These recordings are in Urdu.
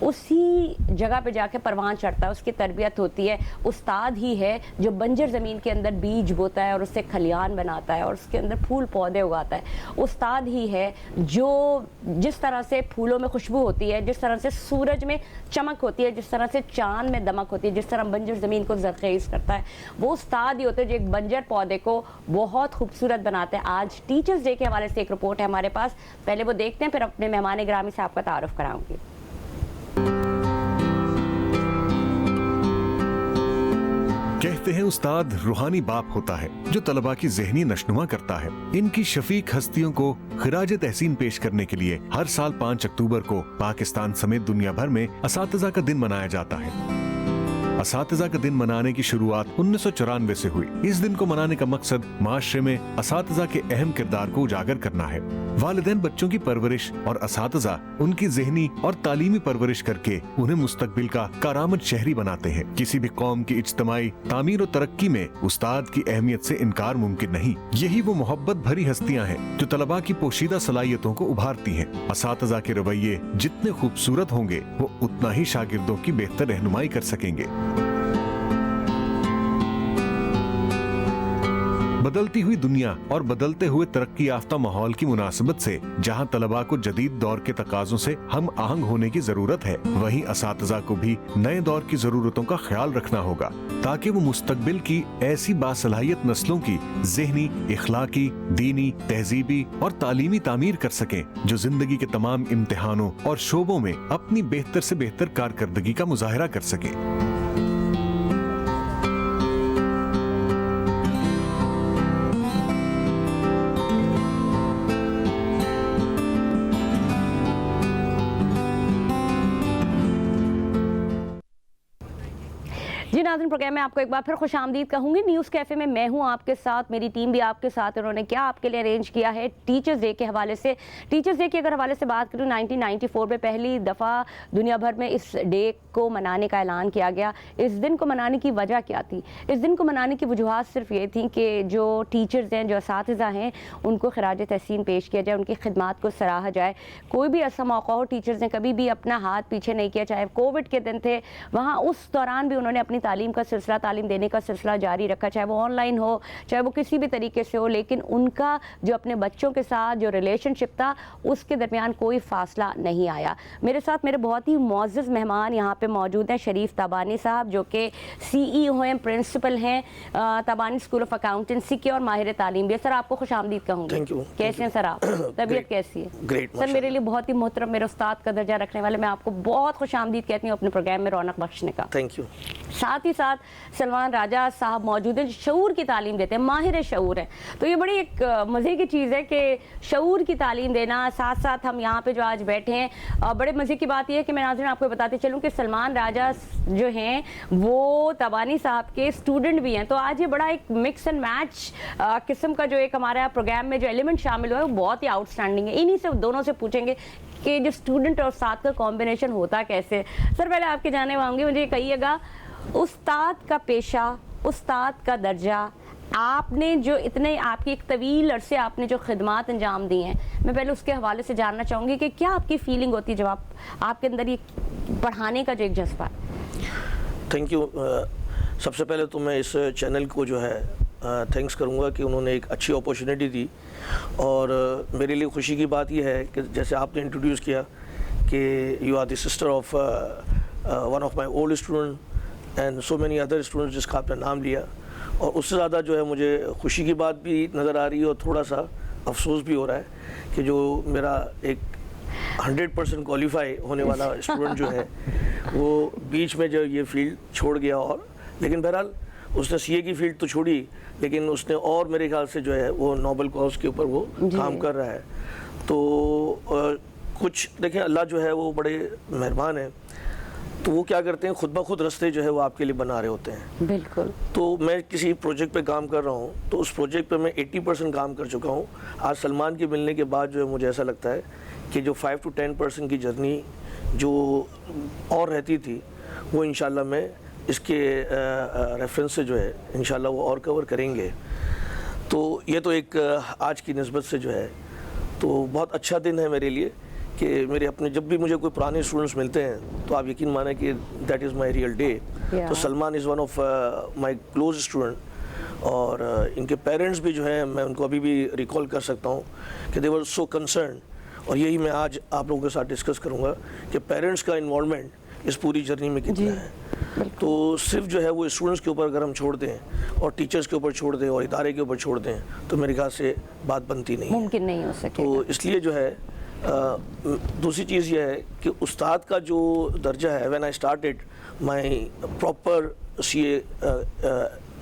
اسی جگہ پہ جا کے پروان چڑھتا ہے, اس کی تربیت ہوتی ہے. استاد ہی ہے جو بنجر زمین کے اندر بیج بوتا ہے اور اس سے کھلیان بناتا ہے اور اس کے اندر پھول پودے اگاتا ہے. استاد ہی ہے جو جس طرح سے پھولوں میں خوشبو ہوتی ہے, جس طرح سے سورج میں چمک ہوتی ہے, جس طرح سے چاند میں دمک ہوتی ہے, جس طرح بنجر زمین کو زرخیز کرتا ہے, وہ استاد ہی ہوتے ہیں جو ایک بنجر پودے کو بہت خوبصورت بناتے ہیں. آج ٹیچرز ڈے کے حوالے سے ایک رپورٹ ہے ہمارے پاس, پہلے وہ دیکھتے ہیں, پھر اپنے مہمان گرامی سے آپ کا تعارف کراؤں گی. کہتے ہیں استاد روحانی باپ ہوتا ہے جو طلباء کی ذہنی نشوونما کرتا ہے. ان کی شفیق ہستیوں کو خراج تحسین پیش کرنے کے لیے ہر سال 5 اکتوبر کو پاکستان سمیت دنیا بھر میں اساتذہ کا دن منایا جاتا ہے. اساتذہ کا دن منانے کی شروعات 1994 سے ہوئی. اس دن کو منانے کا مقصد معاشرے میں اساتذہ کے اہم کردار کو اجاگر کرنا ہے. والدین بچوں کی پرورش اور اساتذہ ان کی ذہنی اور تعلیمی پرورش کر کے انہیں مستقبل کا کارآمد شہری بناتے ہیں. کسی بھی قوم کی اجتماعی تعمیر و ترقی میں استاد کی اہمیت سے انکار ممکن نہیں. یہی وہ محبت بھری ہستیاں ہیں جو طلباء کی پوشیدہ صلاحیتوں کو ابھارتی ہیں. اساتذہ کے رویے جتنے خوبصورت ہوں گے وہ اتنا ہی شاگردوں کی بہتر رہنمائی کر سکیں گے. بدلتی ہوئی دنیا اور بدلتے ہوئے ترقی یافتہ ماحول کی مناسبت سے جہاں طلباء کو جدید دور کے تقاضوں سے ہم آہنگ ہونے کی ضرورت ہے, وہیں اساتذہ کو بھی نئے دور کی ضرورتوں کا خیال رکھنا ہوگا تاکہ وہ مستقبل کی ایسی باصلاحیت نسلوں کی ذہنی, اخلاقی, دینی, تہذیبی اور تعلیمی تعمیر کر سکیں جو زندگی کے تمام امتحانوں اور شعبوں میں اپنی بہتر سے بہتر کارکردگی کا مظاہرہ کر سکیں. جی ناظرین, پروگرام میں آپ کو ایک بار پھر خوش آمدید کہوں گی. نیوز کیفے میں میں ہوں آپ کے ساتھ, میری ٹیم بھی آپ کے ساتھ. انہوں نے کیا آپ کے لیے ارینج کیا ہے ٹیچرز ڈے کے حوالے سے. ٹیچرز ڈے کے اگر حوالے سے بات کروں, 1994 میں پہلی دفعہ دنیا بھر میں اس ڈے کو منانے کا اعلان کیا گیا. اس دن کو منانے کی وجہ کیا تھی؟ اس دن کو منانے کی وجوہات صرف یہ تھیں کہ جو ٹیچرز ہیں, جو اساتذہ ہیں, ان کو خراج تحسین پیش کیا جائے, ان کی خدمات کو سراہا جائے. کوئی بھی ایسا موقع ہو, ٹیچرز نے کبھی بھی اپنا ہاتھ پیچھے نہیں کیا, چاہے کووڈ کے دن تھے, وہاں اس دوران بھی انہوں نے اپنی تعلیم کا سلسلہ, تعلیم دینے کا سلسلہ جاری رکھا, چاہے وہ آن لائن ہو, چاہے وہ کسی بھی طریقے سے ہو. لیکن ان کا جو اپنے بچوں کے ساتھ جو ریلیشن شپ تھا, اس کے درمیان کوئی فاصلہ نہیں آیا. میرے ساتھ میرے بہت ہی معزز مہمان یہاں پہ موجود ہیں. شریف تابانی صاحب جو کہ CEO ہیں, پرنسپل ہیں تابانی اسکول آف اکاؤنٹنسی کے, اور ماہر تعلیم بھی. سر آپ کو خوش آمدید کہوں گی. کیسے ہیں سر آپ؟ طبیعت کیسی ہے؟ سر میرے لیے بہت ہی محترم, میرے استاد کا درجہ رکھنے والے, میں آپ کو بہت خوش آمدید کہتی ہوں اپنے پروگرام میں رونق بخشنے کا. Thank you. ساتھ ہی ساتھ سلمان راجہ صاحب موجود ہیں جو شعور کی تعلیم دیتے ہیں, ماہر شعور ہیں. تو یہ بڑی ایک مزے کی چیز ہے کہ شعور کی تعلیم دینا, ساتھ ساتھ ہم یہاں پہ جو آج بیٹھے ہیں. بڑے مزے کی بات یہ ہے کہ میں ناظرین آپ کو بتاتے چلوں کہ سلمان راجہ جو ہیں وہ تابانی صاحب کے اسٹوڈنٹ بھی ہیں. تو آج یہ بڑا ایک مکس اینڈ میچ قسم کا جو ایک ہمارا پروگرام میں جو ایلیمنٹ شامل ہوا ہے وہ بہت ہی آؤٹ اسٹینڈنگ ہے. انہی سے دونوں سے پوچھیں گے کہ جو اسٹوڈنٹ اور استاد کا کمبینیشن ہوتا کیسے. سر پہلے آپ کے جانے ہوں گے, مجھے یہ کہیے گا استاد کا پیشہ, استاد کا درجہ, آپ نے جو اتنے آپ کی ایک طویل عرصے آپ نے جو خدمات انجام دی ہیں, میں پہلے اس کے حوالے سے جاننا چاہوں گی کہ کیا آپ کی فیلنگ ہوتی ہے جب آپ کے اندر یہ پڑھانے کا جو ایک جذبہ ہے؟ Thank you. سب سے پہلے تو میں اس چینل کو جو ہے تھینکس کروں گا کہ انہوں نے ایک اچھی اپورچونیٹی دی. اور میرے لیے خوشی کی بات یہ ہے کہ جیسے آپ نے انٹروڈیوس کیا کہ you are the sister of one of my old student and so many other students, جس کا آپ نے نام لیا. اور اس سے زیادہ جو ہے مجھے خوشی کی بات بھی نظر آ رہی ہے اور تھوڑا سا افسوس بھی ہو رہا ہے کہ جو میرا ایک 100% کوالیفائی ہونے والا اسٹوڈنٹ جو ہے وہ بیچ میں جو یہ فیلڈ چھوڑ گیا. اور لیکن بہرحال اس نے CA کی فیلڈ تو چھوڑی, لیکن اس نے اور میرے خیال سے جو ہے وہ نوبل کاز کے اوپر وہ کام کر رہا ہے. تو کچھ دیکھیں, اللہ جو ہے وہ بڑے مہربان ہیں, تو وہ کیا کرتے ہیں خود بخود رستے جو ہے وہ آپ کے لیے بنا رہے ہوتے ہیں. بالکل. تو میں کسی پروجیکٹ پہ کام کر رہا ہوں تو اس پروجیکٹ پہ میں 80% کام کر چکا ہوں. آج سلمان کے ملنے کے بعد جو ہے مجھے ایسا لگتا ہے کہ جو 5 to 10% کی جرنی جو اور رہتی تھی وہ انشاءاللہ میں اس کے ریفرنس سے جو ہے انشاءاللہ وہ اور کور کریں گے. تو یہ تو ایک آج کی نسبت سے جو ہے تو بہت اچھا دن ہے میرے لیے کہ میرے اپنے جب بھی مجھے کوئی پرانے اسٹوڈنٹس ملتے ہیں تو آپ یقین مانیں کہ that is my real day. تو Salman is one of my close student, اور ان کے پیرنٹس بھی جو ہیں میں ان کو ابھی بھی ریکال کر سکتا ہوں کہ دے ور سو کنسرن, اور یہی میں آج آپ لوگوں کے ساتھ ڈسکس کروں گا کہ پیرنٹس کا انوالومنٹ اس پوری جرنی میں کتنا ہے. تو صرف جو ہے وہ اسٹوڈنٹس کے اوپر اگر ہم چھوڑ دیں اور ٹیچرس کے اوپر چھوڑ دیں اور ادارے کے اوپر چھوڑ دیں تو میرے خیال سے بات بنتی نہیں, ممکن نہیں ہو سکے. تو اس لیے جو ہے دوسری چیز یہ ہے کہ استاد کا جو درجہ ہے, when I started my proper C A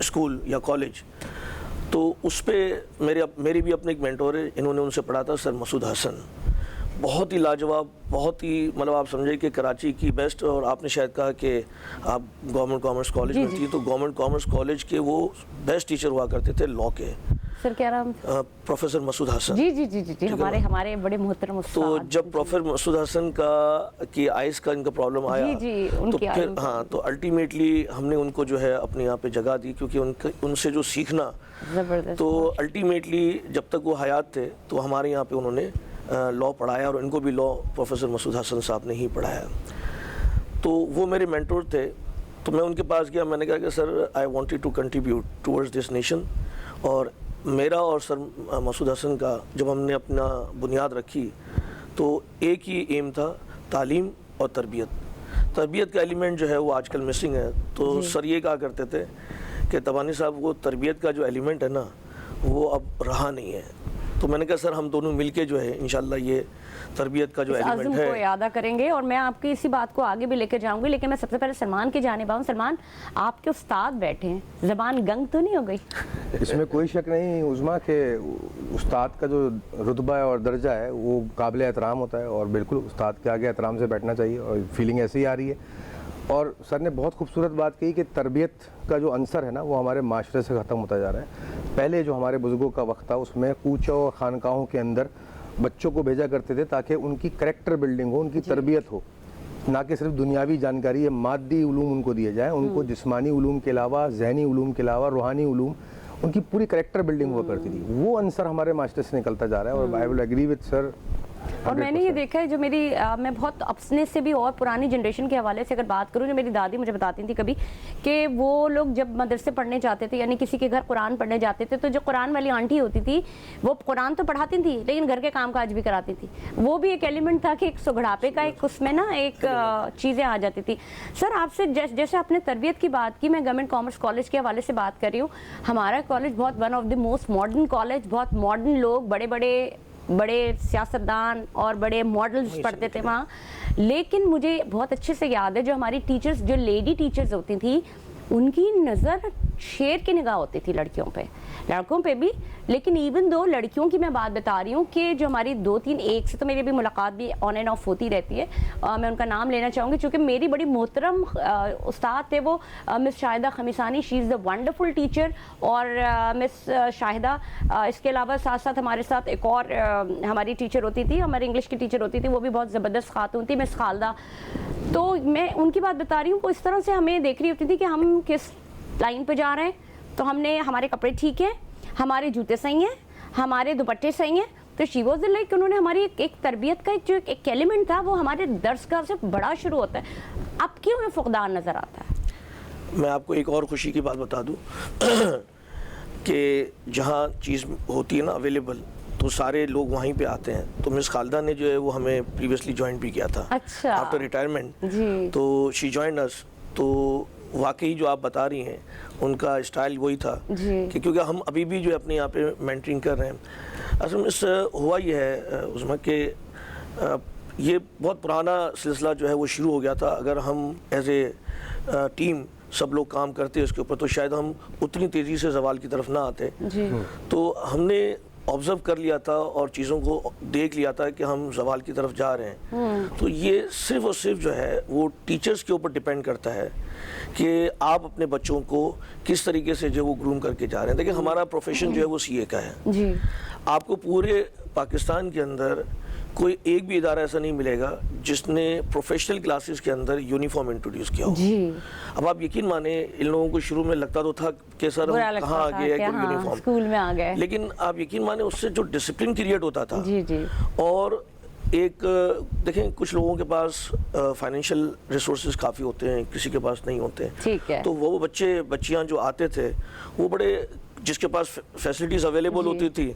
school یا کالج, تو اس پہ میری بھی اپنے ایک مینٹور ہے, انہوں نے ان سے پڑھا تھا سر مسعود حسن. بہت ہی لاجواب, بہت ہی مطلب آپ سمجھے کہ کراچی کی بیسٹ, اور آپ نے شاید کہا کہ آپ گورنمنٹ کامرس کالج میں تھی, تو گورنمنٹ کامرس کالج کے وہ بیسٹ ٹیچر ہوا کرتے تھے لاء کے. سر کیا نام؟ پروفیسر مسعود حسن. جی جی جی جی ہمارے بڑے محترم استاد. تو جب پروفیسر مسعود حسن کی آئز کا ان کا پرابلم آیا, تو پھر تو الٹیمیٹلی ہم نے ان کو جو ہے اپنے یہاں پہ جگہ دی, کیونکہ ان سے جو سیکھنا, تو الٹیمیٹلی جب تک وہ حیات تھے تو ہمارے یہاں پہ انہوں نے لاء پڑھایا, اور ان کو بھی لاء پروفیسر مسعود حسن صاحب نے ہی پڑھایا. تو وہ میرے مینٹور تھے. تو میں ان کے پاس گیا, میں نے کہا کہ sir I wanted to contribute towards this nation. اور میرا اور سر مسعود حسن کا جب ہم نے اپنا بنیاد رکھی تو ایک ہی ایم تھا, تعلیم اور تربیت. تربیت کا ایلیمنٹ جو ہے وہ آج کل مسنگ ہے. تو سر یہ کہا کرتے تھے کہ تبانی صاحب وہ تربیت کا جو ایلیمنٹ ہے نا وہ اب رہا نہیں ہے. تو میں نے کہا سر ہم دونوں مل کے جو ہے انشاءاللہ یہ تربیت کا جو ایلیمنٹ ہے کو اعادہ کریں گے, اور میں آپ کی اسی بات کو آگے بھی لے کے جاؤں گی. لیکن میں سب سے پہلے سلمان کی جانب آؤں. سلمان, آپ کے استاد بیٹھے ہیں, زبان گنگ تو نہیں ہو گئی؟ اس میں کوئی شک نہیں عظما کہ استاد کا جو رتبہ ہے اور درجہ ہے وہ قابل احترام ہوتا ہے, اور بالکل استاد کے آگے احترام سے بیٹھنا چاہیے, اور فیلنگ ایسی ہی آ رہی ہے. اور سر نے بہت خوبصورت بات کہی کہ تربیت کا جو عنصر ہے نا وہ ہمارے معاشرے سے ختم ہوتا جا رہا ہے. پہلے جو ہمارے بزرگوں کا وقت تھا اس میں کوچوں اور خانقاہوں کے اندر بچوں کو بھیجا کرتے تھے تاکہ ان کی کریکٹر بلڈنگ ہو, ان کی تربیت ہو, نہ کہ صرف دنیاوی جانکاری یا مادی علوم ان کو دیے جائیں. ان کو جسمانی علوم کے علاوہ, ذہنی علوم کے علاوہ روحانی علوم, ان کی پوری کریکٹر بلڈنگ ہوا کرتی تھی. وہ عنصر ہمارے معاشرے سے نکلتا جا رہا ہے, اور آئی ول ایگری وتھ سر. اور میں نے یہ دیکھا ہے جو میں بہت اپنے سے بھی اور پرانی جنریشن کے حوالے سے اگر بات کروں, جو میری دادی مجھے بتاتی تھی کبھی کہ وہ لوگ جب مدرسے پڑھنے جاتے تھے, یعنی کسی کے گھر قرآن پڑھنے جاتے تھے, تو جو قرآن والی آنٹی ہوتی تھی وہ قرآن تو پڑھاتی تھی لیکن گھر کے کام کاج بھی کراتی تھی. وہ بھی ایک ایلیمنٹ تھا کہ ایک سگڑاپے کا ایک اس میں نا ایک چیزیں آ جاتی تھی. سر آپ سے جیسے آپ نے تربیت کی بات کی, میں گورنمنٹ کامرس کالج کے حوالے سے بات کر رہی ہوں. ہمارا کالج بہت one of the most modern college, بہت ماڈرن لوگ, بڑے سیاستدان اور بڑے ماڈلز پڑھتے تھے وہاں. لیکن مجھے بہت اچھے سے یاد ہے جو ہماری ٹیچرز, جو لیڈی ٹیچرز ہوتی تھیں, ان کی نظر شیر کی نگاہ ہوتی تھی لڑکیوں پہ, لڑکوں پہ بھی. لیکن ایون دو لڑکیوں کی میں بات بتا رہی ہوں کہ جو ہماری 2-3 ایک سے تو میری بھی ملاقات بھی آن اینڈ آف ہوتی رہتی ہے, میں ان کا نام لینا چاہوں گی چونکہ میری بڑی محترم استاد تھے وہ, مس شاہدہ خمیسانی. شی از اے ونڈرفل ٹیچر. اور مس شاہدہ اس کے علاوہ ساتھ ساتھ ہمارے ساتھ ایک اور ہماری ٹیچر ہوتی تھی, ہماری انگلش کی ٹیچر ہوتی تھی, وہ بھی بہت زبردست خاتون تھی, مس خالدہ. تو میں ان کی بات بتا رہی ہوں, وہ اس طرح سے ہمیں دیکھ رہی ہوتی تھی کہ ہم کس لائن پہ جا رہے ہیں. تو ہم نے, ہمارے کپڑے ٹھیک ہیں, ہمارے جوتے صحیح ہیں, ہمارے دوپٹے صحیح ہیں. تو شی واز لائک انہوں نے ہماری ایک تربیت کا جو ایک ایلیمنٹ تھا وہ ہمارے درس کا سے بڑا شروع ہوتا ہے. اب کیوں یہ فقدان نظر آتا ہے؟ میں آپ کو ایک اور خوشی کی بات بتا دوں کہ جہاں چیز ہوتی ہے نا اویلیبل تو سارے لوگ وہیں پہ آتے ہیں. تو مس خالدہ نے جو ہے وہ ہمیں پریویسلی جوائن بھی کیا تھا آفٹر ریٹائرمنٹ. تو شی جوائن اس. تو واقعی جو آپ بتا رہی ہیں ان کا اسٹائل وہی تھا کہ کیونکہ ہم ابھی بھی جو ہے اپنے یہاں پہ مینٹرنگ کر رہے ہیں. اصل میں اس ہوا یہ ہے عظما کہ یہ بہت پرانا سلسلہ جو ہے وہ شروع ہو گیا تھا. اگر ہم ایز اے ٹیم سب لوگ کام کرتے اس کے اوپر تو شاید ہم اتنی تیزی سے زوال کی طرف نہ آتے. تو ہم نے آبزرو کر لیا تھا اور چیزوں کو دیکھ لیا تھا کہ ہم زوال کی طرف جا رہے ہیں. تو یہ صرف اور صرف جو ہے وہ ٹیچرز کے اوپر ڈیپینڈ کرتا ہے کہ آپ اپنے بچوں کو کس طریقے سے جو وہ گروم کر کے جا رہے ہیں. دیکھیں ہمارا پروفیشن جو ہے وہ سی اے کا ہے. آپ کو پورے پاکستان کے اندر کوئی ایک بھی ادارہ ایسا نہیں ملے گا جس نے پروفیشنل کلاسز کے اندر یونیفارم انٹروڈیوس کیا ہو. اب آپ یقین مانیں ان لوگوں کو شروع میں لگتا تو تھا کہ سر ہم کہاں آ گئے ہیں یونیفارم, اسکول میں آ گئے. لیکن آپ یقین مانیں اس سے جو ڈسپلن کریٹ ہوتا تھا اور ایک دیکھیں کچھ لوگوں کے پاس فائنینشیل ریسورسز کافی ہوتے ہیں, کسی کے پاس نہیں ہوتے ہیں. ٹھیک ہے. تو وہ بچیاں جو آتے تھے وہ بڑے, جس کے پاس فیسلٹیز اویلیبل ہوتی تھی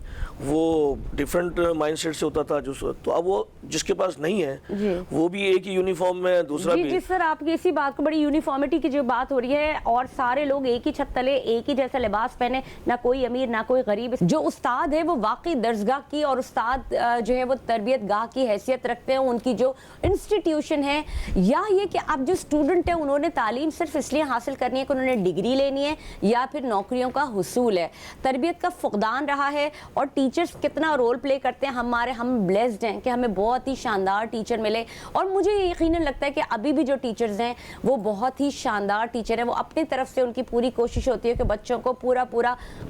وہ ڈیفرنٹ مائنڈ سیٹ سے ہوتا تھا. تو اب وہ جس کے پاس نہیں ہے وہ بھی ایک ہی یونیفارم میں, دوسرا بھی. جی سر, آپ کی اسی بات کو, بڑی یونیفارمٹی کی جو بات ہو رہی ہے اور سارے لوگ ایک ہی چھت تلے ایک ہی جیسا لباس پہنے, نہ کوئی امیر نہ کوئی غریب. جو استاد ہے وہ واقعی درسگاہ کی اور استاد جو ہے وہ تربیت گاہ کی حیثیت رکھتے ہیں. ان کی جو انسٹیٹیوشن ہے یا یہ کہ اب جو اسٹوڈنٹ ہے انہوں نے تعلیم صرف اس لیے حاصل کرنی ہے کہ انہوں نے ڈگری لینی ہے یا پھر نوکریوں کا حصول ہے. تربیت کا فقدان رہا ہے اور ٹیچرز کتنا رول پلے کرتے ہیں. ہم بلیسڈ ہیں کہ ہمیں بہت ہی شاندار ٹیچر ملے اور مجھے یقیناً لگتا ہے کہ ابھی بھی جو ٹیچرز ہیں وہ بہت ہی شاندار ٹیچر ہیں. وہ اپنی طرف سے ان کی پوری کوشش ہوتی ہے کہ بچوں کو پورا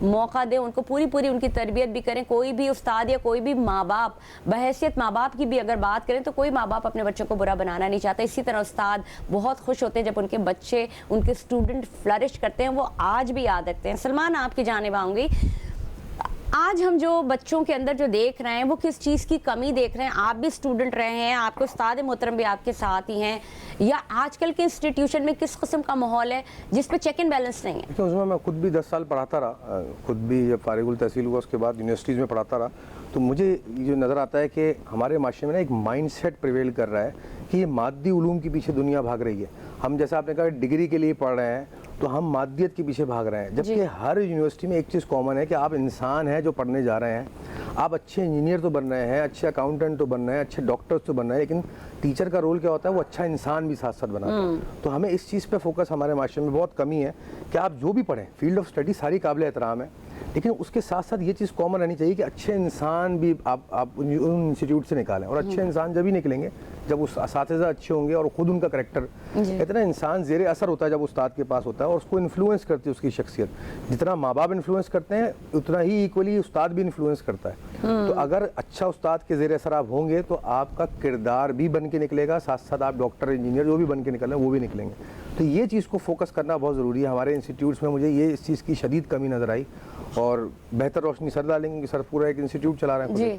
موقع دیں, ان کو پوری ان کی تربیت بھی کریں. کوئی بھی استاد یا کوئی بھی ماں باپ, بحیثیت ماں باپ کی بھی اگر بات کریں تو کوئی ماں باپ اپنے بچوں کو برا بنانا نہیں چاہتا. اسی طرح استاد بہت خوش ہوتے ہیں جب ان کے بچے, ان کے اسٹوڈنٹ فلرش کرتے ہیں. وہ آج بھی یاد رکھتے ہیں. سلمان, آپ کی جانب آؤں گی. آج ہم جو بچوں کے اندر جو دیکھ رہے ہیں وہ کس چیز کی کمی دیکھ رہے ہیں؟ آپ بھی اسٹوڈنٹ رہے ہیں, آپ کے استاد محترم بھی آپ کے ساتھ ہی ہیں, یا آج کل کے انسٹیٹیوشن میں کس قسم کا ماحول ہے جس پہ چیک اینڈ بیلنس نہیں ہے؟ اس میں خود بھی 10 سال پڑھاتا رہا, خود بھی جب فارغ التحصیل ہوا اس کے بعد یونیورسٹیز میں پڑھاتا رہا, تو مجھے یہ نظر آتا ہے کہ ہمارے معاشرے میں نا ایک مائنڈ سیٹ پریویل کر رہا ہے کہ یہ مادی علوم کے پیچھے دنیا بھاگ رہی ہے. ہم جیسا آپ نے کہا ڈگری کے لیے پڑھ رہے ہیں تو ہم مادیت کے پیچھے بھاگ رہے ہیں, جبکہ ہر یونیورسٹی میں ایک چیز کامن ہے کہ آپ انسان ہیں جو پڑھنے جا رہے ہیں. آپ اچھے انجینئر تو بن رہے ہیں, اچھے اکاؤنٹنٹ تو بن رہے ہیں, اچھے ڈاکٹر تو بن رہے ہیں, لیکن ٹیچر کا رول کیا ہوتا ہے, وہ اچھا انسان بھی ساتھ ساتھ بناتا ہے. تو ہمیں اس چیز پہ فوکس ہمارے معاشرے میں بہت کمی ہے کہ آپ جو بھی پڑھیں, فیلڈ آف اسٹڈی ساری قابل احترام ہے, لیکن اس کے ساتھ ساتھ یہ چیز کامن رہنی چاہیے کہ اچھے انسان بھی آپ ان انسٹیٹیوٹ سے نکالیں. اور اچھے انسان جب ہی نکلیں گے جب اس اساتذہ اچھے ہوں گے اور خود ان کا کریکٹر اتنا انسان زیر اثر ہوتا ہے جب استاد کے پاس ہوتا ہے, اور اس کو انفلوئنس کرتی ہے اس کی شخصیت. جتنا ماں باپ انفلوئنس کرتے ہیں اتنا ہی ایکولی استاد بھی انفلوئنس کرتا ہے. تو اگر اچھا استاد کے زیر اثر آپ ہوں گے تو آپ کا کردار بھی بن کے نکلے گا, ساتھ ساتھ آپ ڈاکٹر انجینئر جو بھی بن کے نکل رہے ہیں وہ بھی نکلیں گے. تو یہ چیز کو فوکس کرنا بہت ضروری ہے. ہمارے انسٹیٹیوٹس میں مجھے یہ اس چیز کی شدید کمی نظر آئی, اور بہتر روشنی سر ڈالیں گے کہ سر پورا ایک انسٹیٹیوٹ چلا رہے ہیں. جی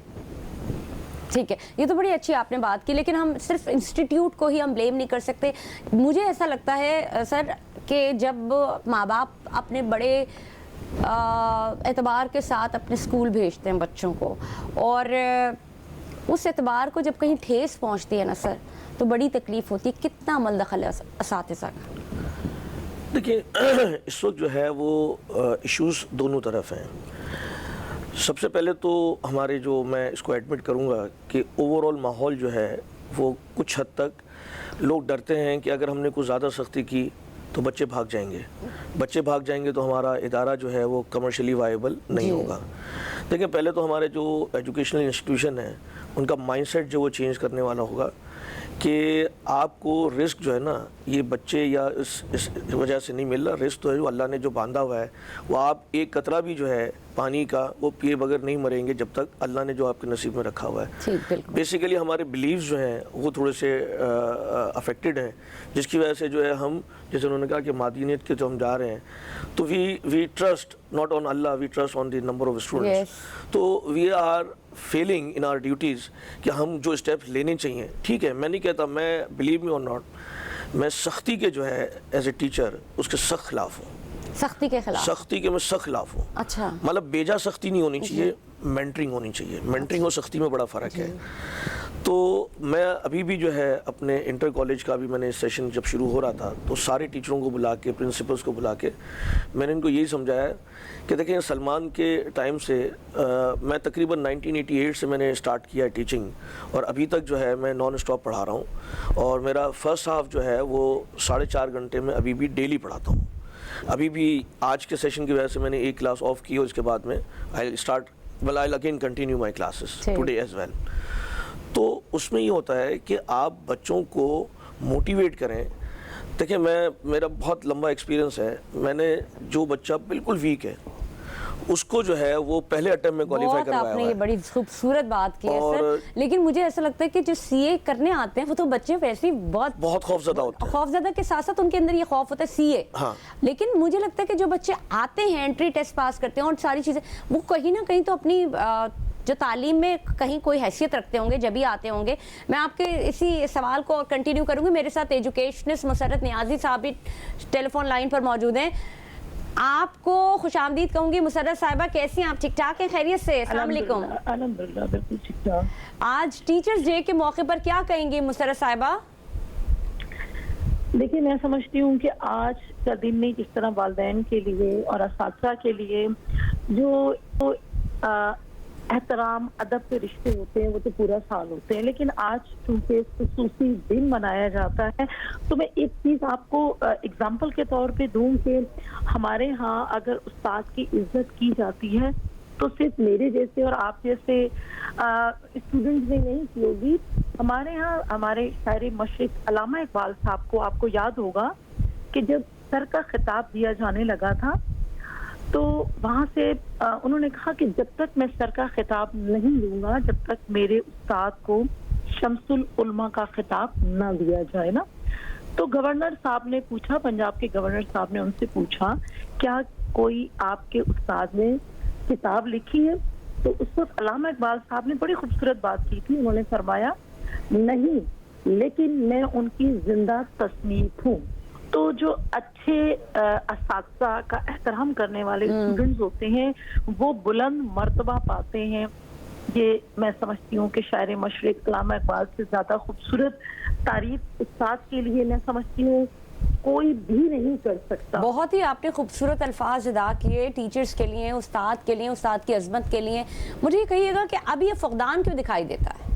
ٹھیک ہے, یہ تو بڑی اچھی آپ نے بات کی, لیکن ہم صرف انسٹیٹیوٹ کو ہی ہم بلیم نہیں کر سکتے. مجھے ایسا لگتا ہے سر کہ جب ماں باپ اپنے بڑے اعتبار کے ساتھ اپنے اسکول بھیجتے ہیں بچوں کو, اور اس اعتبار کو جب کہیں ٹھیس پہنچتی ہے نا سر, تو بڑی تکلیف ہوتی ہے. کتنا عمل دخل ہے اساتذہ کا؟ دیکھیے اس وقت جو ہے وہ ایشوز دونوں طرف ہیں. سب سے پہلے تو ہمارے جو, میں اس کو ایڈمٹ کروں گا کہ اوور آل ماحول جو ہے وہ کچھ حد تک لوگ ڈرتے ہیں کہ اگر ہم نے کچھ زیادہ سختی کی تو بچے بھاگ جائیں گے. بچے بھاگ جائیں گے تو ہمارا ادارہ جو ہے وہ کمرشلی وائبل نہیں ہوگا. دیکھیں پہلے تو ہمارے جو ایجوکیشنل انسٹیٹیوشن ہیں ان کا مائنڈ سیٹ جو وہ چینج کرنے والا ہوگا کہ آپ کو رزق جو ہے نا یہ بچے یا اس وجہ سے نہیں مل رہا. رزق تو ہے جو اللہ نے جو باندھا ہوا ہے, وہ آپ ایک قطرہ بھی جو ہے پانی کا وہ پیے بغیر نہیں مریں گے جب تک اللہ نے جو آپ کے نصیب میں رکھا ہوا ہے. بیسیکلی ہمارے بلیفز جو ہیں وہ تھوڑے سے افیکٹڈ ہیں, جس کی وجہ سے جو ہے ہم, جیسے انہوں نے کہا کہ مادینیت کے جو ہم جا رہے ہیں, تو we trust not on Allah, we trust on the number of students. تو we are feeling in our duties کہ ہم جو اسٹیپس لینے چاہیے. ٹھیک ہے, میں نہیں کہتا, میں بلیو می اور ناٹ, میں سختی کے جو ہے ایز اے ٹیچر اس کے سخت خلاف ہوں. سختی کے میں سخت خلاف ہوں. اچھا, مطلب بیجا سختی نہیں ہونی چاہیے, مینٹرنگ ہونی چاہیے. مینٹرنگ اور سختی میں بڑا فرق ہے. تو میں ابھی بھی جو ہے اپنے انٹر کالج کا بھی میں نے سیشن جب شروع ہو رہا تھا تو سارے ٹیچروں کو بلا کے, پرنسپلس کو بلا کے میں نے ان کو یہی سمجھایا کہ دیکھیں سلمان کے ٹائم سے میں تقریباً 1988 سے میں نے اسٹارٹ کیا ہے ٹیچنگ, اور ابھی تک جو ہے میں نان اسٹاپ پڑھا رہا ہوں, اور میرا فرسٹ ہاف جو ہے وہ 4.5 گھنٹے میں ابھی بھی ڈیلی پڑھاتا ہوں. ابھی بھی آج کے سیشن کی وجہ سے میں نے ایک کلاس آف کی, اور اس کے بعد میں I'll again continue my classes today as well. تو اس میں یہ ہوتا ہے کہ آپ بچوں کو موٹیویٹ کریں. دیکھیں میرا بہت لمبا ایکسپیرینس ہے, میں نے جو بچہ بالکل ویک ہے اس کو جو ہے وہ پہلے اٹیمپٹ میں کوالیفائی کروایا ہوا ہے. آپ نے یہ بڑی خوبصورت بات کی ہے سر, لیکن مجھے ایسا لگتا ہے کہ جو سی اے کرنے آتے ہیں وہ تو بچے ویسے ہی بہت خوفزدہ ہوتے ہیں. خوفزدہ کے ساتھ ساتھ ان کے اندر یہ خوف ہوتا ہے سی اے. لیکن مجھے لگتا ہے کہ جو بچے آتے ہیں انٹری ٹیسٹ پاس کرتے ہیں اور ساری چیزیں, وہ کہیں نہ کہیں تو اپنی جو تعلیم میں کہیں کوئی حیثیت رکھتے ہوں گے جب ہی آتے ہوں گے. میں آپ کے اسی سوال کو کنٹینیو کروں گی. میرے ساتھ ایجوکیشنسٹ مسرت نیازی صاحب بھی ٹیلی فون لائن پر موجود ہیں. آپ کو خوش آمدید کہوں گی. مسرت صاحبہ کیسی ہیں آپ؟ ٹھیک ٹھاک ہیں؟ خیریت سے؟ السلام علیکم. الحمدللہ بالکل ٹھیک ٹھاک. آج ٹیچرز ڈے کے موقع پر کیا کہیں گی مسرت صاحبہ؟ دیکھیے میں سمجھتی ہوں کہ آج کا دن نہیں جس طرح والدین کے لیے اور اساتذہ کے لیے جو احترام ادب کے رشتے ہوتے ہیں وہ تو پورا سال ہوتے ہیں، لیکن آج چونکہ خصوصی دن منایا جاتا ہے تو میں ایک چیز آپ کو اگزامپل کے طور پہ دوں کہ ہمارے ہاں اگر استاد کی عزت کی جاتی ہے تو صرف میرے جیسے اور آپ جیسے اسٹوڈنٹس نے نہیں کی ہوگی. ہمارے ہاں ہمارے شاعر مشرق علامہ اقبال صاحب کو آپ کو یاد ہوگا کہ جب سر کا خطاب دیا جانے لگا تھا تو وہاں سے انہوں نے کہا کہ جب تک میں سر کا خطاب نہیں لوں گا جب تک میرے استاد کو شمس العلماء کا خطاب نہ دیا جائے نا. تو گورنر صاحب نے پوچھا، پنجاب کے گورنر صاحب نے ان سے پوچھا کیا کوئی آپ کے استاد نے کتاب لکھی ہے؟ تو اس وقت علامہ اقبال صاحب نے بڑی خوبصورت بات کی تھی. انہوں نے فرمایا نہیں، لیکن میں ان کی زندہ تصنیف ہوں. تو جو اچھے اساتذہ کا احترام کرنے والے اسٹوڈنٹس ہوتے ہیں وہ بلند مرتبہ پاتے ہیں. یہ میں سمجھتی ہوں کہ شاعر مشرق علامہ اقبال سے زیادہ خوبصورت تعریف استاد کے لیے میں سمجھتی ہوں کوئی بھی نہیں کر سکتا. بہت ہی آپ نے خوبصورت الفاظ ادا کیے ٹیچرز کے لیے، استاد کے لیے، استاد کی عظمت کے لیے. مجھے یہ کہیے گا کہ اب یہ فقدان کیوں دکھائی دیتا ہے؟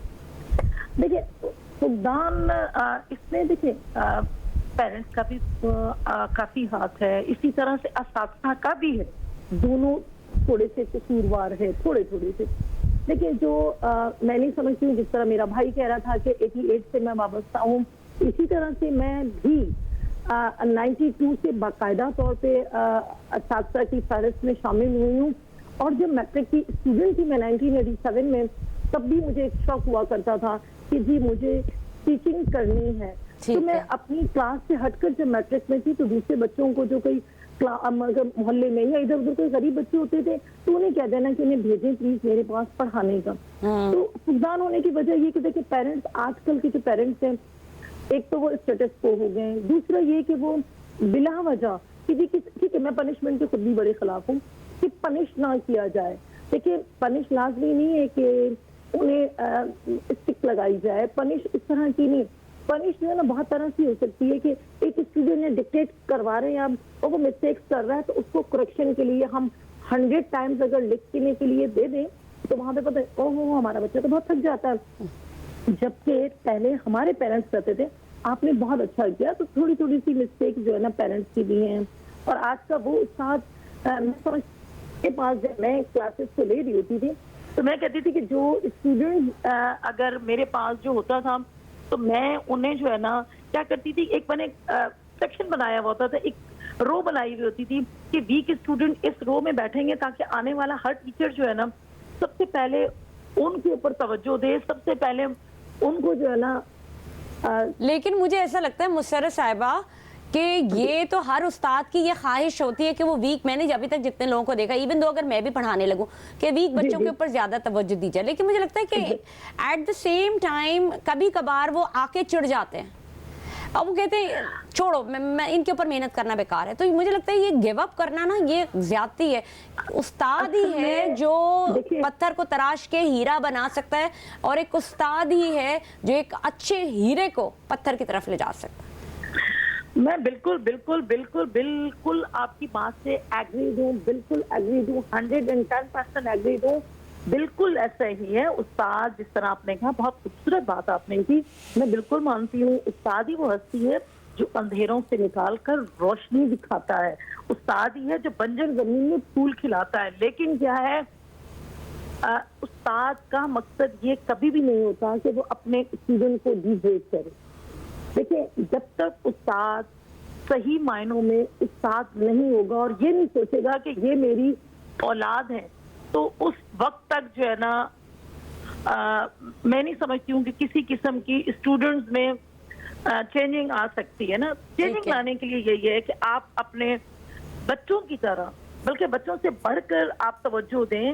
دیکھیے فقدان اس میں دیکھیے پیرنٹس کا بھی کافی ہاتھ ہے، اسی طرح سے اساتذہ کا بھی ہے. دونوں تھوڑے سے قصوروار ہے، تھوڑے سے. لیکن جو میں نہیں سمجھتی ہوں، جس طرح میرا بھائی کہہ رہا تھا کہ 88 سے میں وابستہ ہوں، اسی طرح سے میں بھی 92 سے باقاعدہ طور پہ اساتذہ کی فہرست میں شامل ہوئی ہوں. اور جب میٹرک کی اسٹوڈنٹ تھی میں 1987 میں، تب بھی مجھے ایک شوق ہوا کرتا تھا کہ جی مجھے ٹیچنگ کرنی ہے. تو میں اپنی کلاس سے ہٹ کر جب میٹرک میں تھی تو دوسرے بچوں کو جو کوئی محلے میں یا ادھر ادھر کوئی غریب بچے ہوتے تھے تو انہیں کہہ دینا کہ انہیں بھیجیں پلیز میرے پاس پڑھانے کا. تو فقدان ہونے کی وجہ یہ کہ دیکھیں پیرنٹس، آج کل کے جو پیرنٹس ہیں ایک تو وہ اسٹیٹس کو ہو گئے، دوسرا یہ کہ وہ بلا وجہ ٹھیک ہے میں پنشمنٹ کے خود بھی بڑے خلاف ہوں کہ پنش نہ کیا جائے. دیکھیں پنش لازمی نہیں ہے کہ انہیں اسٹک لگائی جائے، پنش اس طرح کی نہیں. پنش جو ہے نا بہت طرح سے ہو سکتی ہے کہ ایک اسٹوڈنٹ نے ڈکٹیٹ کروا رہے ہیں اور وہ مسٹیکس کر رہا ہے تو اس کو کریکشن کے لیے ہم 100 ٹائمز اگر لکھنے کے لیے دے دیں تو وہاں پہ پتہ ہے اوہ ہمارا بچہ تو بہت تھک جاتا ہے. جبکہ پہلے ہمارے پیرنٹس کہتے تھے آپ نے بہت اچھا کیا، تو تھوڑی سی مسٹیک جو ہے نا پیرنٹس کی بھی ہیں. اور آج کا وہ استاد میں سمجھ کے پاس جب میں کلاسز کو لے رہی ہوتی تھی تو میں کہتی تھی کہ جو اسٹوڈنٹ اگر میرے پاس جو ہوتا تھا تو میں انہیں جو ہے نا کیا کرتی تھی، ایک میں نے سیکشن بنایا ہوا ہوتا تھا، ایک رو بنائی ہوئی ہوتی تھی کہ ویک اسٹوڈنٹ اس رو میں بیٹھیں گے تاکہ آنے والا ہر ٹیچر جو ہے نا سب سے پہلے ان کے اوپر توجہ دے، سب سے پہلے ان کو جو ہے نا. لیکن مجھے ایسا لگتا ہے مسرت صاحبہ کہ یہ تو ہر استاد کی یہ خواہش ہوتی ہے کہ وہ ویک، میں نے ابھی تک جتنے لوگوں کو دیکھا ایون دو اگر میں بھی پڑھانے لگوں کہ ویک بچوں کے اوپر زیادہ توجہ دی جائے. لیکن مجھے لگتا ہے کہ ایٹ دا سیم ٹائم کبھی کبھار وہ آ کے چڑ جاتے ہیں اور وہ کہتے ہیں چھوڑو میں ان کے اوپر محنت کرنا بیکار ہے. تو مجھے لگتا ہے یہ گیو اپ کرنا نا یہ زیادتی ہے. استاد ہی ہے جو پتھر کو تراش کے ہیرا بنا سکتا ہے اور ایک استاد ہی ہے جو ایک اچھے ہیرے کو پتھر کی طرف لے جا سکتا ہے. میں بالکل آپ کی بات سے ایگریڈ ہوں، بالکل ایگریڈ ہوں، 110% ایگریڈ ہوں. بالکل ایسا ہی ہے. استاد جس طرح آپ نے کہا بہت خوبصورت بات آپ نے کی، میں بالکل مانتی ہوں. استاد ہی وہ ہستی ہے جو اندھیروں سے نکال کر روشنی دکھاتا ہے. استاد ہی ہے جو بنجر زمین میں پھول کھلاتا ہے. لیکن کیا ہے استاد کا مقصد یہ کبھی بھی نہیں ہوتا کہ وہ اپنے اسٹوڈنٹ کو ڈی گریڈ کرے. دیکھیں جب تک استاد صحیح معنوں میں استاد نہیں ہوگا اور یہ نہیں سوچے گا کہ یہ میری اولاد ہے تو اس وقت تک جو ہے نا میں نہیں سمجھتی ہوں کہ کسی قسم کی اسٹوڈنٹس میں چینجنگ آ سکتی ہے نا. چینجنگ لانے کے لیے یہی ہے کہ آپ اپنے بچوں کی طرح بلکہ بچوں سے بڑھ کر آپ توجہ دیں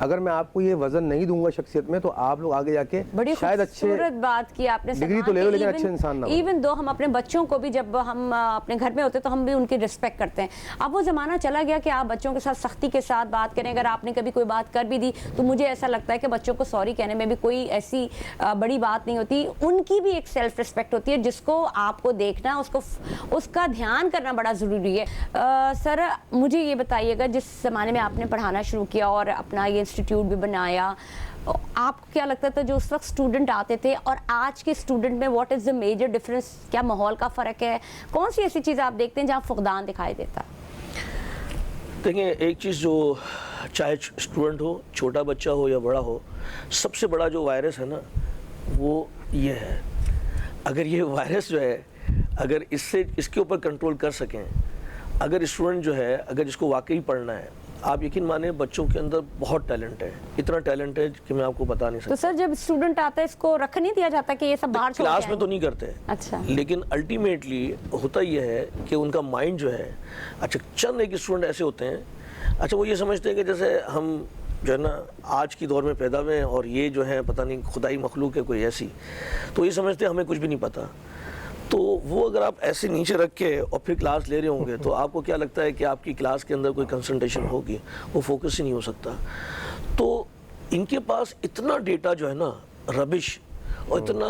اگر میں آپ کو یہ وزن نہیں دوں گا شخصیت میں تو آپ لوگ آگے جا کے بڑی شاید اچھے خوبصورت بات کی آپ نے ڈگری تو لے لو لیکن اچھے انسان نہ ہو. ایون دو ہم اپنے بچوں کو بھی جب ہم اپنے گھر میں ہوتے تو ہم بھی ان کی رسپیکٹ کرتے ہیں. اب وہ زمانہ چلا گیا کہ آپ بچوں کے ساتھ سختی کے ساتھ بات کریں. اگر آپ نے کبھی کوئی بات کر بھی دی تو مجھے ایسا لگتا ہے کہ بچوں کو سوری کہنے میں بھی کوئی ایسی بڑی بات نہیں ہوتی. ان کی بھی ایک سیلف رسپیکٹ ہوتی ہے جس کو آپ کو دیکھنا, اس کا دھیان کرنا بڑا ضروری ہے. سر مجھے یہ بتائیے گا, جس زمانے میں آپ نے پڑھانا شروع کیا اور اپنا یہ انسٹیٹیوٹ بھی بنایا, آپ کو کیا لگتا تھا جو اس وقت اسٹوڈنٹ آتے تھے اور آج کے اسٹوڈنٹ میں what is the major difference? کیا ماحول کا فرق ہے؟ کون سی ایسی چیز آپ دیکھتے ہیں جہاں فقدان دکھائی دیتا ہے؟ دیکھیں, ایک چیز جو چاہے اسٹوڈنٹ ہو, چھوٹا بچہ ہو یا بڑا ہو, سب سے بڑا جو وائرس ہے نا وہ یہ ہے. اگر یہ وائرس جو ہے اگر اس کے اوپر کنٹرول کر سکیں, اگر اسٹوڈنٹ جو ہے اگر جس کو واقعی پڑھنا ہے, آپ یقین مانیں بچوں کے اندر بہت ٹیلنٹ ہے, اتنا ٹیلنٹ ہے کہ میں آپ کو بتا نہیں سکتا. تو سر جب اسٹوڈنٹ آتا ہے اس کو رکھ نہیں دیا جاتا کہ یہ سب باہر چھوڑ کلاس میں تو نہیں کرتے, اچھا, لیکن الٹیمیٹلی ہوتا یہ ہے کہ ان کا مائنڈ جو ہے, اچھا چند ایک اسٹوڈنٹ ایسے ہوتے ہیں, اچھا وہ یہ سمجھتے ہیں کہ جیسے ہم جو ہے نا آج کی دور میں پیدا ہوئے ہیں اور یہ جو ہے پتہ نہیں خدائی مخلوق ہے کوئی ایسی, تو یہ سمجھتے ہیں ہمیں کچھ بھی نہیں پتہ. تو وہ اگر آپ ایسے نیچے رکھ کے اور پھر کلاس لے رہے ہوں گے تو آپ کو کیا لگتا ہے کہ آپ کی کلاس کے اندر کوئی کنسنٹریشن ہوگی؟ وہ فوکس ہی نہیں ہو سکتا. تو ان کے پاس اتنا ڈیٹا جو ہے نا ربش اور اتنا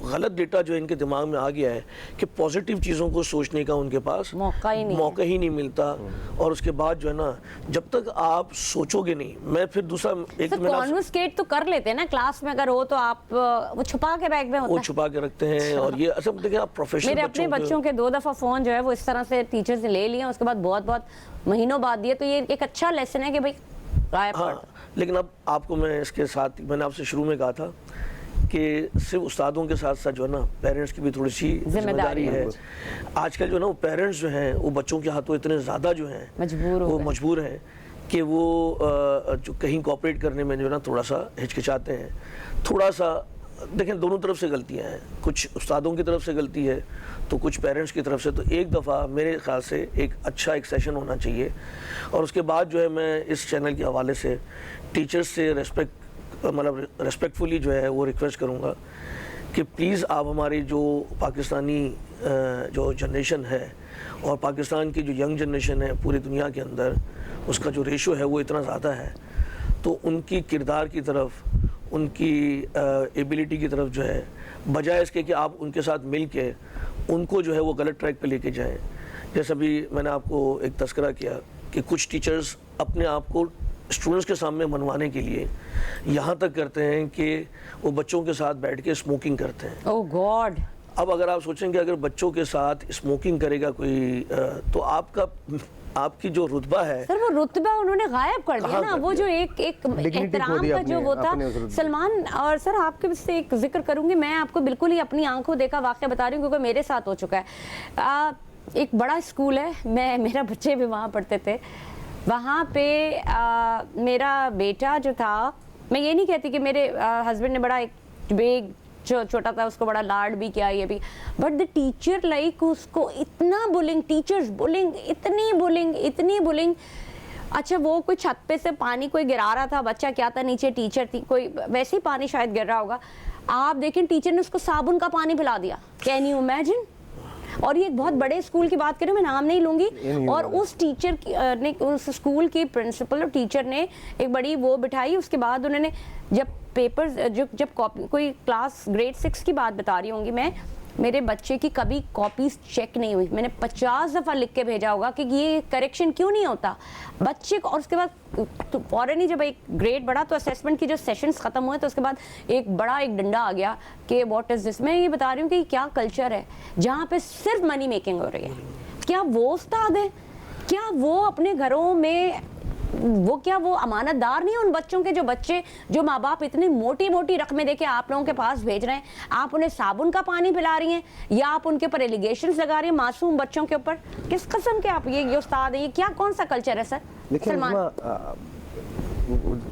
غلط ڈیٹا جو ان کے دماغ میں آ گیا ہے کہ پازیٹیو چیزوں کو سوچنے کا ان کے پاس موقع ہی نہیں ملتا. اور اس کے بعد جو ہے نا جب تک آپ سوچو گے نہیں, میں پھر دوسرا ایک کانورسیٹ تو کر لیتے ہیں نا کلاس میں, اگر ہو تو آپ وہ چھپا کے بیگ میں ہوتا ہے, وہ چھپا کے رکھتے ہیں. اور یہ اصل دیکھیں آپ پروفیشنل میرے اپنے بچوں کے 2 دفعہ فون جو ہے وہ اس طرح سے ٹیچر سے لے لیے, اس کے بعد بہت مہینوں بعد دیے. تو یہ ایک اچھا لیسن ہے کہ بھائی غائب ہاں. لیکن اب آپ کو میں اس کے ساتھ, میں نے آپ سے شروع میں کہا تھا کہ صرف استادوں کے ساتھ ساتھ جو ہے نا پیرنٹس کی بھی تھوڑی سی ذمہ داری ہے. آج کل جو ہے نا وہ پیرنٹس جو ہیں وہ بچوں کے ہاتھوں اتنے زیادہ جو ہیں وہ مجبور ہیں کہ وہ جو کہیں کوآپریٹ کرنے میں جو ہے نا تھوڑا سا ہچکچاتے ہیں. تھوڑا سا دیکھیں دونوں طرف سے غلطیاں ہیں, کچھ استادوں کی طرف سے غلطی ہے تو کچھ پیرنٹس کی طرف سے. تو ایک دفعہ میرے خیال سے ایک اچھا ایک سیشن ہونا چاہیے, اور اس کے بعد جو ہے میں اس چینل کے حوالے سے ٹیچرز سے ریسپیکٹفلی جو ہے وہ ریکویسٹ کروں گا کہ پلیز آپ ہماری جو پاکستانی جو جنریشن ہے اور پاکستان کی جو ینگ جنریشن ہے پوری دنیا کے اندر, اس کا جو ریشو ہے وہ اتنا زیادہ ہے, تو ان کی کردار کی طرف, ان کی ایبیلٹی کی طرف جو ہے بجائے اس کے کہ آپ ان کے ساتھ مل کے ان کو جو ہے وہ غلط ٹریک پہ لے کے جائیں. جیسا بھی میں نے آپ کو ایک تذکرہ کیا کہ کچھ ٹیچرز اپنے آپ کو اسٹوڈنٹس کے سامنے منوانے کے لیے یہاں تک کرتے ہیں کہ وہ بچوں کے ساتھ بیٹھ کے اسموکنگ کرتے ہیں. اوہ گاڈ. اب اگر آپ سوچیں کہ اگر بچوں کے ساتھ اسموکنگ کرے گا کوئی تو آپ کی جو رتبہ ہے سر وہ رتبہ انہوں نے غائب کر دیا نا, وہ جو ایک احترام کا جو وہ تھا. سلمان, اور سر آپ کے سے ایک ذکر کروں گی, میں آپ کو بالکل ہی اپنی آنکھوں دیکھا واقعہ بتا رہی ہوں کیونکہ میرے ساتھ ہو چکا ہے. ایک بڑا اسکول ہے, میرا بچے بھی وہاں پڑھتے تھے, وہاں پہ میرا بیٹا جو تھا, میں یہ نہیں کہتی کہ میرے ہسبینڈ نے بڑا ایک بیگ جو چھوٹا تھا اس کو بڑا لاڈ بھی کیا یہ بھی, بٹ دا ٹیچر لائک اس کو اتنا بولنگ, ٹیچرز بولنگ, اتنی بولنگ. اچھا وہ کوئی چھت پہ سے پانی کوئی گرا رہا تھا, بچہ کیا تھا نیچے ٹیچر تھی, کوئی ویسے ہی پانی شاید گر رہا ہوگا, آپ دیکھیں ٹیچر نے اس کو صابن کا پانی پلا دیا. Can you imagine? اور یہ ایک بہت بڑے اسکول کی بات کریں, میں نام نہیں لوں گی, اور اس ٹیچر نے, اس اسکول کی پرنسپل اور ٹیچر نے ایک بڑی وہ بٹھائی. اس کے بعد انہوں نے جب پیپرز جب کاپی, کوئی کلاس گریڈ 6 کی بات بتا رہی ہوں گی میں, میرے بچے کی کبھی کاپیز چیک نہیں ہوئی, میں نے 50 دفعہ لکھ کے بھیجا ہوگا کہ یہ کریکشن کیوں نہیں ہوتا بچے کو. اور اس کے بعد فوراً ہی جب ایک گریڈ بڑھا تو اسیسمنٹ کی جو سیشنز ختم ہوئے تو اس کے بعد ایک بڑا ایک ڈنڈا آ گیا کہ واٹ از دس. میں یہ بتا رہی ہوں کہ کیا کلچر ہے جہاں پہ صرف منی میکنگ ہو رہی ہے. کیا وہ استاد ہے؟ کیا وہ اپنے گھروں میں کیا وہ امانت دار نہیں ہیں ان بچوں کے, جو بچے جو ماں باپ اتنی موٹی موٹی رقمیں دے کے آپ لوگوں کے پاس بھیج رہے ہیں, آپ انہیں صابن کا پانی پلا رہی ہیں یا آپ ان کے اوپر ایلیگیشنز لگا رہی ہیں معصوم بچوں کے اوپر؟ کس قسم کے آپ یہ استاد ہیں؟ یہ کیا کون سا کلچر ہے سر؟ دیکھیں